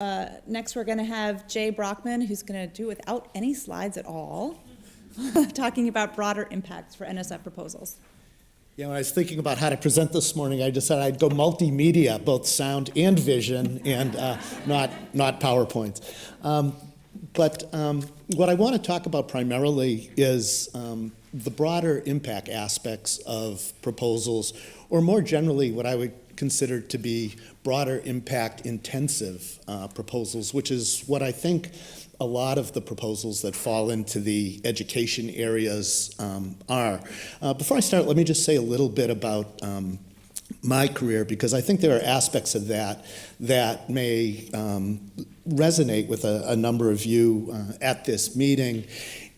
Next, we're going to have Jay Brockman, who's going to do without any slides at all, talking about broader impacts for NSF proposals. Yeah, when I was thinking about how to present this morning, I decided I'd go multimedia, both sound and vision, and not PowerPoints. But what I want to talk about primarily is the broader impact aspects of proposals, or more generally, what I would consider to be broader impact intensive proposals, which is what I think a lot of the proposals that fall into the education areas are. Before I start, let me just say a little bit about my career, because I think there are aspects of that that may resonate with a number of you at this meeting.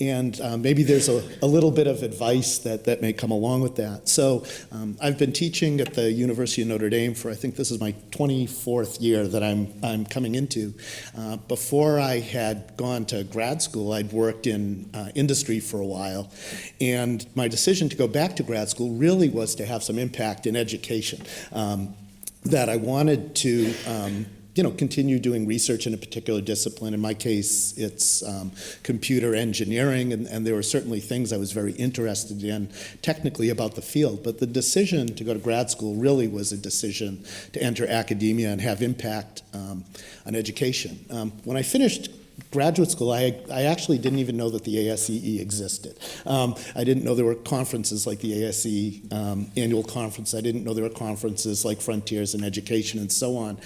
And maybe there's a little bit of advice that may come along with that. So I've been teaching at the University of Notre Dame for, I think this is my 24th year that I'm coming into. Before I had gone to grad school, I'd worked in industry for a while. And my decision to go back to grad school really was to have some impact in education. That I wanted to continue doing research in a particular discipline. In my case, it's computer engineering, and there were certainly things I was very interested in technically about the field. But the decision to go to grad school really was a decision to enter academia and have impact on education. When I finished graduate school, I actually didn't even know that the ASCE existed. I didn't know there were conferences like the ASCE annual conference. I didn't know there were conferences like Frontiers in Education and so on.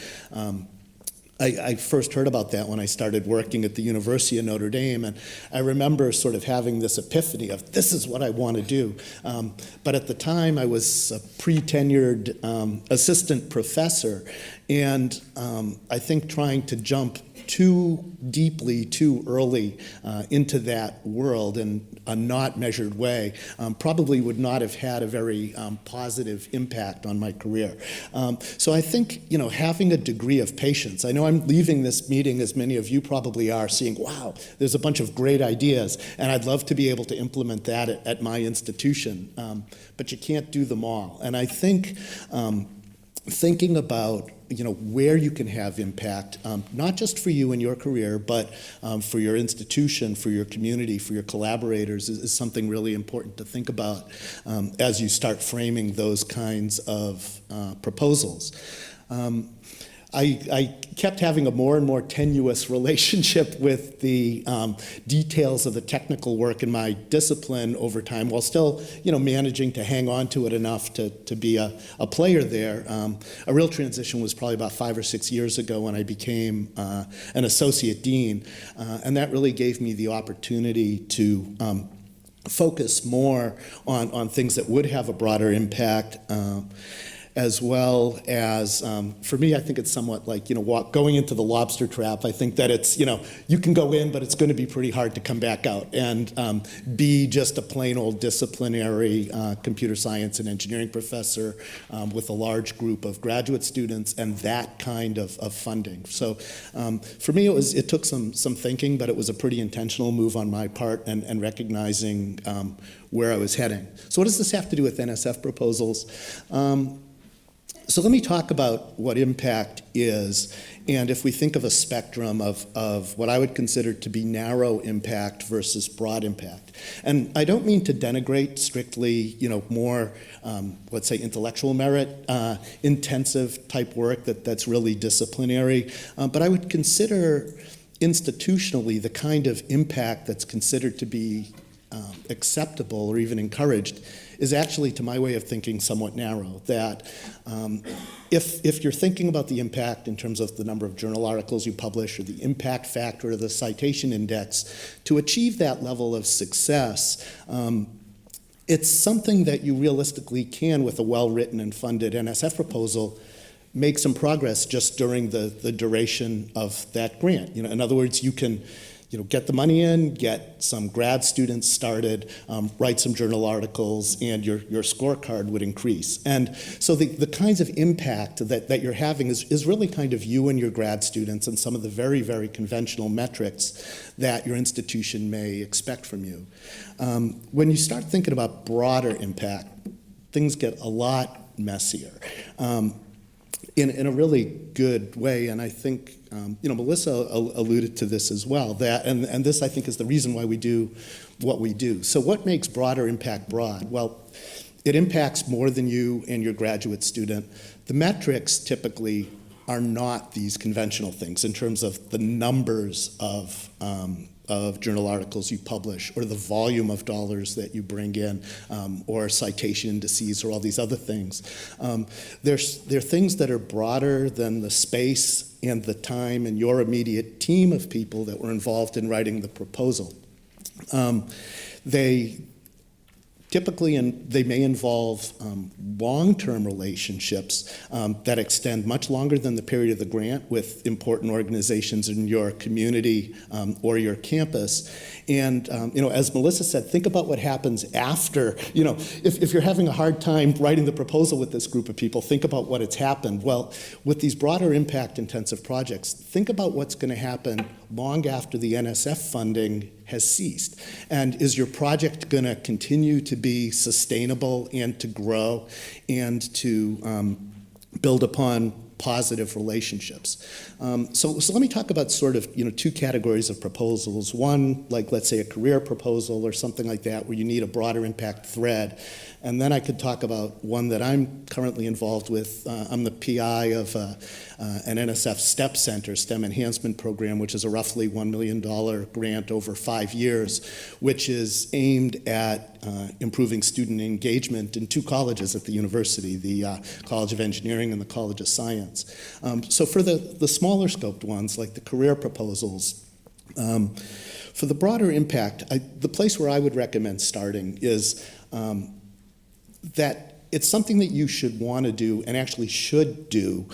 I first heard about that when I started working at the University of Notre Dame, and I remember sort of having this epiphany of, this is what I want to do. But at the time, I was a pre-tenured assistant professor, and I think trying to jump too deeply, too early into that world in a not measured way probably would not have had a very positive impact on my career. So I think, having a degree of patience. I know I'm leaving this meeting, as many of you probably are, seeing, wow, there's a bunch of great ideas, and I'd love to be able to implement that at my institution. But you can't do them all. And I think thinking about where you can have impact, not just for you and your career, but for your institution, for your community, for your collaborators, is something really important to think about as you start framing those kinds of proposals. I kept having a more and more tenuous relationship with the details of the technical work in my discipline over time, while still, managing to hang on to it enough to be a player there. A real transition was probably about 5 or 6 years ago when I became an associate dean, and that really gave me the opportunity to focus more on things that would have a broader impact. As well as, for me, I think it's somewhat like, going into the lobster trap. I think that it's, you can go in, but it's going to be pretty hard to come back out and be just a plain old disciplinary computer science and engineering professor with a large group of graduate students and that kind of funding. So for me, it took some thinking, but it was a pretty intentional move on my part and recognizing where I was heading. So what does this have to do with NSF proposals? So let me talk about what impact is, and if we think of a spectrum of what I would consider to be narrow impact versus broad impact. And I don't mean to denigrate strictly, more, let's say, intellectual merit, intensive type work that's really disciplinary, but I would consider institutionally the kind of impact that's considered to be acceptable or even encouraged is actually, to my way of thinking, somewhat narrow. That if you're thinking about the impact in terms of the number of journal articles you publish or the impact factor or the citation index, to achieve that level of success, it's something that you realistically can, with a well-written and funded NSF proposal, make some progress just during the duration of that grant. In other words, you can get the money in, get some grad students started, write some journal articles, and your scorecard would increase. And so the kinds of impact that you're having is really kind of you and your grad students and some of the very, very conventional metrics that your institution may expect from you. When you start thinking about broader impact, things get a lot messier. in a really good way, and I think Melissa alluded to this as well. That and this I think is the reason why we do what we do. So what makes broader impact broad? Well, it impacts more than you and your graduate student. The metrics typically are not these conventional things in terms of the numbers of journal articles you publish, or the volume of dollars that you bring in, or citation indices, or all these other things. They're things that are broader than the space and the time and your immediate team of people that were involved in writing the proposal. They typically, they may involve long-term relationships that extend much longer than the period of the grant with important organizations in your community or your campus. And as Melissa said, think about what happens after. If you're having a hard time writing the proposal with this group of people, think about what has happened. Well, with these broader impact-intensive projects, think about what's going to happen long after the NSF funding has ceased. And is your project going to continue to be sustainable and to grow and to build upon positive relationships? So let me talk about sort of two categories of proposals. One, like let's say a career proposal or something like that, where you need a broader impact thread. And then I could talk about one that I'm currently involved with. I'm the PI of an NSF STEP Center, STEM Enhancement Program, which is a roughly $1 million grant over 5 years, which is aimed at improving student engagement in two colleges at the university, the College of Engineering and the College of Science. So for the smaller scoped ones, like the career proposals, for the broader impact, the place where I would recommend starting is that it's something that you should want to do and actually should do,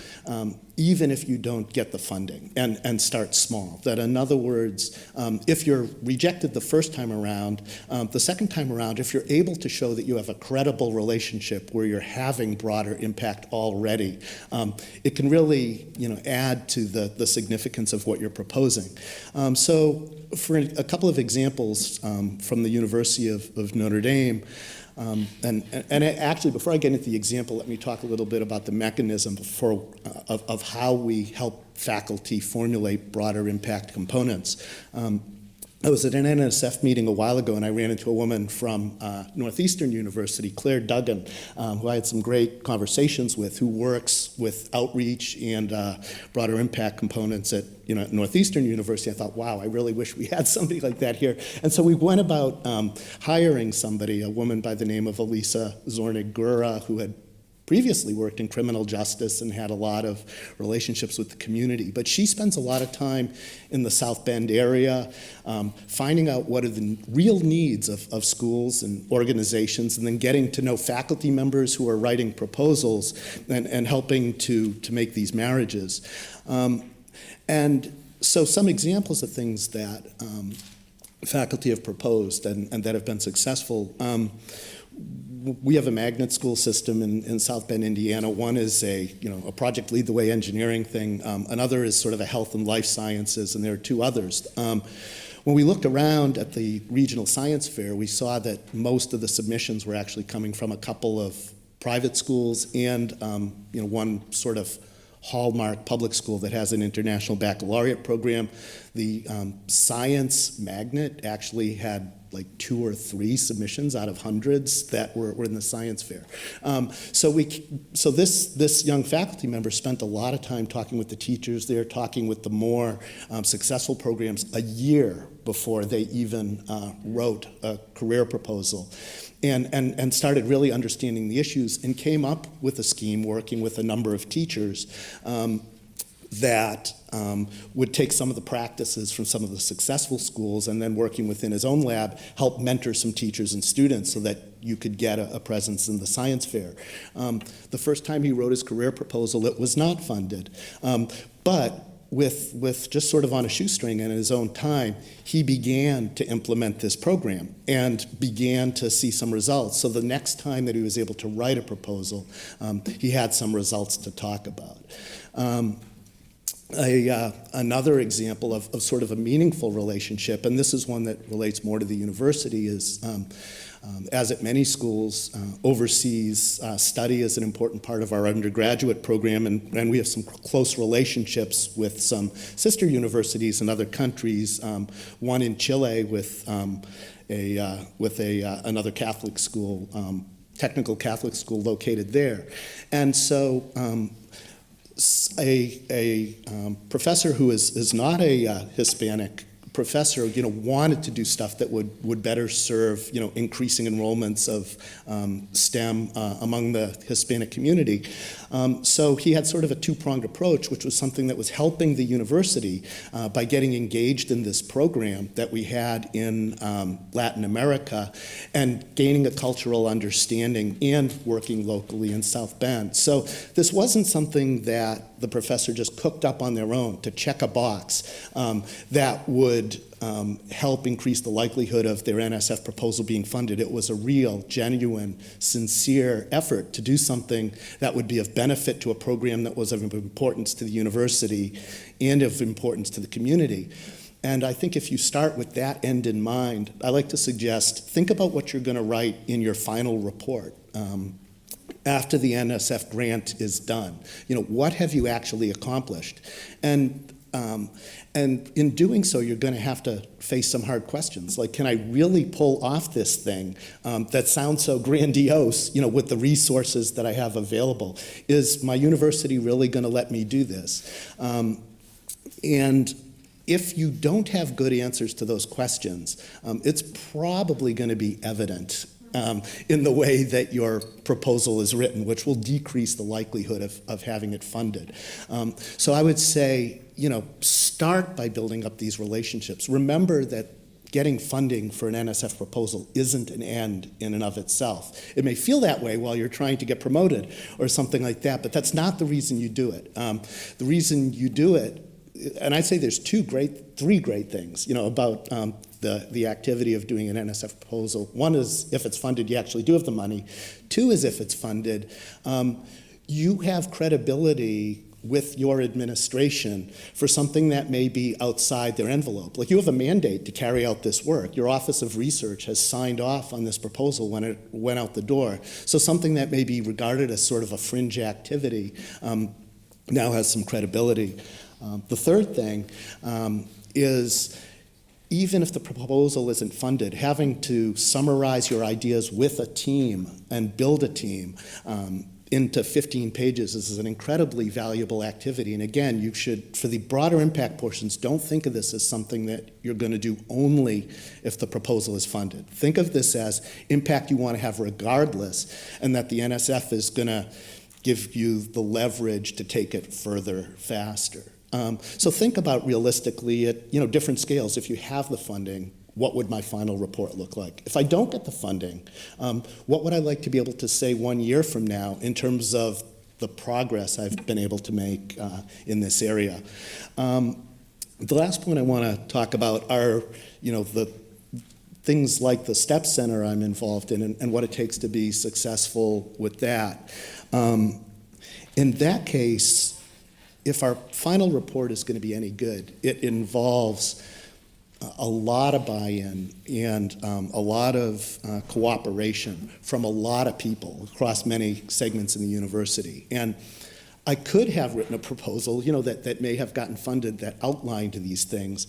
even if you don't get the funding, and start small. That in other words, if you're rejected the first time around, the second time around, if you're able to show that you have a credible relationship where you're having broader impact already, it can really add to the significance of what you're proposing. So for a couple of examples from the University of Notre Dame, and actually, before I get into the example, let me talk a little bit about the mechanism of how we help faculty formulate broader impact components. I was at an NSF meeting a while ago, and I ran into a woman from Northeastern University, Claire Duggan, who I had some great conversations with, who works with outreach and broader impact components at Northeastern University. I thought, wow, I really wish we had somebody like that here. And so we went about hiring somebody, a woman by the name of Elisa Zornig-Gura, who had previously worked in criminal justice and had a lot of relationships with the community. But she spends a lot of time in the South Bend area, finding out what are the real needs of schools and organizations, and then getting to know faculty members who are writing proposals and helping to make these marriages. And so some examples of things that faculty have proposed and that have been successful. We have a magnet school system in South Bend, Indiana. One is a project Lead the Way engineering thing. Another is sort of a health and life sciences, and there are two others. When we looked around at the regional science fair, we saw that most of the submissions were actually coming from a couple of private schools and one sort of hallmark public school that has an international baccalaureate program. The science magnet actually had like 2 or 3 submissions out of hundreds that were in the science fair. So this young faculty member spent a lot of time talking with the teachers there, talking with the more successful programs a year before they even wrote a career proposal. And started really understanding the issues and came up with a scheme working with a number of teachers that would take some of the practices from some of the successful schools and then working within his own lab, help mentor some teachers and students so that you could get a presence in the science fair. The first time he wrote his career proposal, it was not funded. But with just sort of on a shoestring and in his own time, he began to implement this program and began to see some results. So the next time that he was able to write a proposal, he had some results to talk about. Another example of sort of a meaningful relationship, and this is one that relates more to the university, is as at many schools, overseas study is an important part of our undergraduate program, and we have some close relationships with some sister universities in other countries, one in Chile with another Catholic school, technical Catholic school located there. And so a professor who is not a Hispanic professor, wanted to do stuff that would better serve, increasing enrollments of STEM among the Hispanic community. So he had sort of a two-pronged approach, which was something that was helping the university by getting engaged in this program that we had in Latin America and gaining a cultural understanding and working locally in South Bend. So this wasn't something that the professor just cooked up on their own to check a box that would help increase the likelihood of their NSF proposal being funded. It was a real, genuine, sincere effort to do something that would be of benefit to a program that was of importance to the university and of importance to the community. And I think if you start with that end in mind, I like to suggest, think about what you're going to write in your final report. After the NSF grant is done, what have you actually accomplished? And in doing so, you're going to have to face some hard questions. Like, can I really pull off this thing that sounds so grandiose, with the resources that I have available? Is my university really going to let me do this? And if you don't have good answers to those questions, it's probably going to be evident in the way that your proposal is written, which will decrease the likelihood of having it funded. So I would say, start by building up these relationships. Remember that getting funding for an NSF proposal isn't an end in and of itself. It may feel that way while you're trying to get promoted or something like that, but that's not the reason you do it. The reason you do it, and I'd say there's three great things, about the activity of doing an NSF proposal. One is if it's funded, you actually do have the money. Two is if it's funded, you have credibility with your administration for something that may be outside their envelope. Like, you have a mandate to carry out this work. Your Office of Research has signed off on this proposal when it went out the door. So something that may be regarded as sort of a fringe activity now has some credibility. The third thing is, even if the proposal isn't funded, having to summarize your ideas with a team and build a team into 15 pages is an incredibly valuable activity. And again, you should, for the broader impact portions, don't think of this as something that you're going to do only if the proposal is funded. Think of this as impact you want to have regardless, and that the NSF is going to give you the leverage to take it further faster. So think about realistically at different scales. If you have the funding, what would my final report look like? If I don't get the funding, what would I like to be able to say 1 year from now in terms of the progress I've been able to make in this area? The last point I want to talk about are the things like the STEP Center I'm involved in and what it takes to be successful with that. In that case, if our final report is going to be any good, it involves a lot of buy-in and a lot of cooperation from a lot of people across many segments in the university. And I could have written a proposal, that may have gotten funded that outlined these things.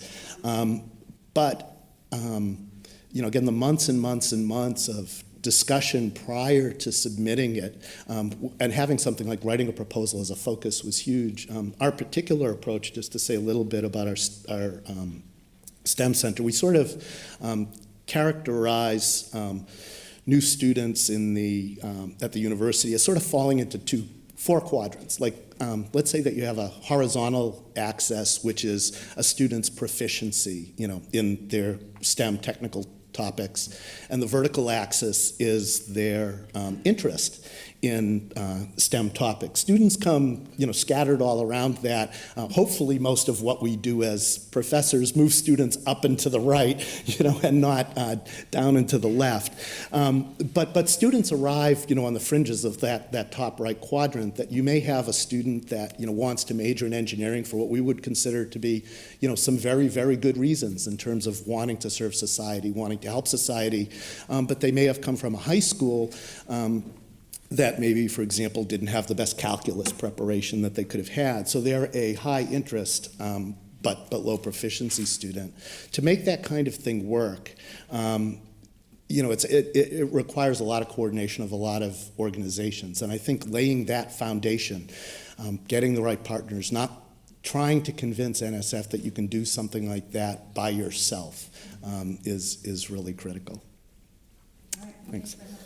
But again, the months and months and months of discussion prior to submitting it, and having something like writing a proposal as a focus was huge. Our particular approach, just to say a little bit about our STEM Center, we sort of characterize new students in at the university as sort of falling into four quadrants. Like, let's say that you have a horizontal axis, which is a student's proficiency, in their STEM technical topics, and the vertical axis is their interest in STEM topics. Students come, scattered all around that. Hopefully, most of what we do as professors moves students up and to the right, and not down and to the left. But students arrive, on the fringes of that top right quadrant. That you may have a student that wants to major in engineering for what we would consider to be, some very, very good reasons in terms of wanting to serve society, wanting to help society. But they may have come from a high school that maybe, for example, didn't have the best calculus preparation that they could have had. So they're a high interest but low proficiency student. To make that kind of thing work, it requires a lot of coordination of a lot of organizations. And I think laying that foundation, getting the right partners, not trying to convince NSF that you can do something like that by yourself is really critical. All right. Thanks. Very much.